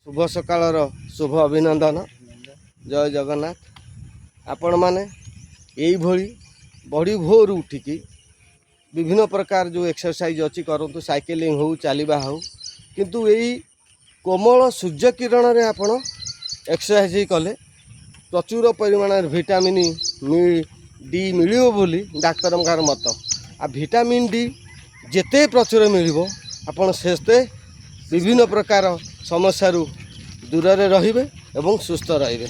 शुभ सकाळर शुभ अभिनंदन। जय जगन्नाथ। आपण माने यही भली बड़ी भोर उठिकी विभिन्न प्रकार जो एक्सरसाइज अच्छी करतु साइकिलिंग हो चलवा हो किंतु यही कोमल सूर्य किरण रे आपण एक्सरसाइज कले प्रचुर परिमाण विटामिन डी मिलियो बोली डाक्तर मत। आ विटामिन डी जेते प्रचुर मिलिबो आपण सेते विभिन्न प्रकार समस्या दूर रे एवं सुस्थ रहिबे।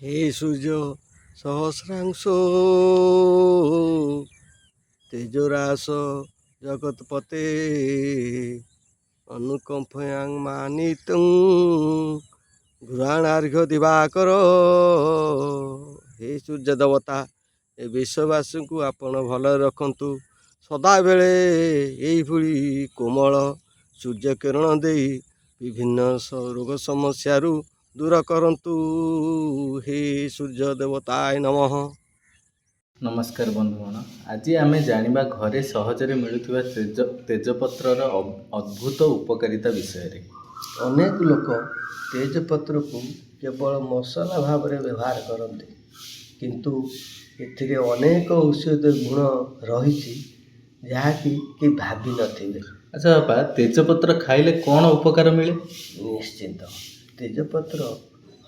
हे सूर्य सहस्रांशो तेजरास जगतपते अनुकंपयां मानितं घुराणार्घ्य दिवाकर। हे सूर्य देवता ए विश्ववासी को आपण भल रखंतु सदा बेले यही भली कोमल सूर्य किरण दे विभिन्न रोग समस्या दूर करंतु। हे सूर्य देवताय नमः। नमस्कार बंधुगण, आज आम जानिबा घरे सहजरे मिलुथिबा तेजपत्रर अद्भुत उपकारिता विषय। अनेक लोक तेजपत्र को केवल मसला भाव में व्यवहार करते किंतु एथिरे अनेक औषध गुण रही जहाँकि भाभी नथिबे। अच्छा बापा, तेजपत्र खाइले कौन उपकार मिले? निश्चिंत तेजपत्र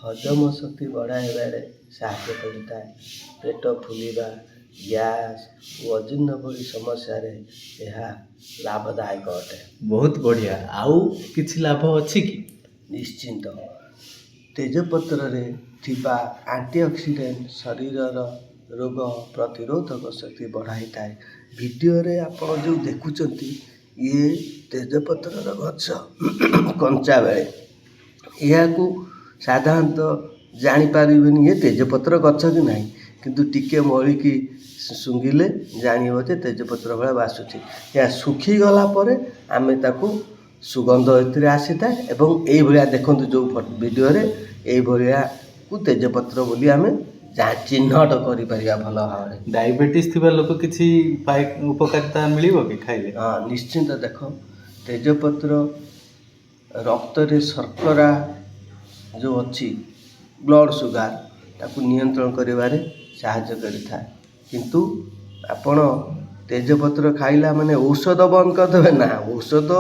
हजम शक्ति बढ़ाइबारे साहाय्य करता है। पेट फुलिबा, गैस और अजीर्ण भली समस्या रे यह लाभदायक अटे। बहुत बढ़िया। आउ किछि लाभ अछि कि? निश्चिंत तेजपत्र रे थिबा एंटीऑक्सीडेंट शरीरर रोग प्रतिरोधक शक्ति बढ़ाई थाए। वीडियो रे आपण जो देखुचंती ये तेजपत्र गछ कंचा बेले या साधारणतः जानीपारे ये तेजपत्र गछ कि ना किंतु टिके मलिकी सुंघिले जानिब जे तेजपत्र भाया बासुची। या सुखीगला आमे ताकू सुगंध एथिरे आसीता एवं एई भलिया देखंतु जो वीडियो रे एई भलिया को तेजपत्र बोली आमे चिन्हट करि परिया भल भाव। डायबिटीज थिबा लोक किछि उपकारिता मिलिबो कि खाइले? हाँ निश्चिंत। देख तेजपत्र रक्त रे शर्करा जो अच्छी ब्लड सुगर ताकू नियंत्रण करिबारे साहाय्य करिथा। किंतु आपण तेजपत्र खाइला माने औषध बंद कर देबे ना, औषध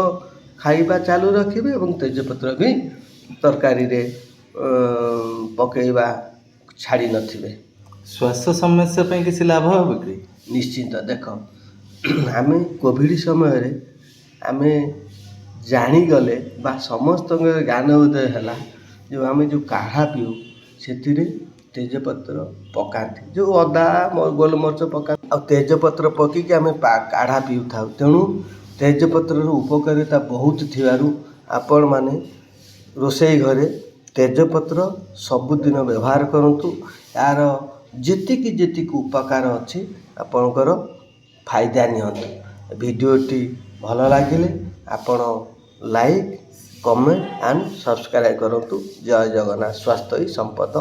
खाइबा चालू रखिबे एवं तेजपत्र भी तरकारी रे पकेइबा छाड़ी नथिबे। स्वास्थ्य समस्या पे किसी लाभ हो कि? निश्चिंत। देख आमे कोविड समय रे आमे जानी गले बा समस्त ज्ञान उदय हैला जो आमे जो काढ़ा पीऊ से तेजपत्र पकाती जो अदा गोलमर्च पका आ तेजपत्र पकिक आमे काढ़ा पीऊ था। तेणु तेजपत्र उपकारिता बहुत थिबारु आपण माने रोषेई घरे तेजपत्र सबुदिन व्यवहार करंतु। यार जेतिकी उपकार अच्छी आपणकर फायदा नियंतु। वीडियोटी भल लगिले आपण लाइक कमेंट एंड सब्सक्राइब करंतु। जय जगन्नाथ। स्वास्थ्य ही संपद।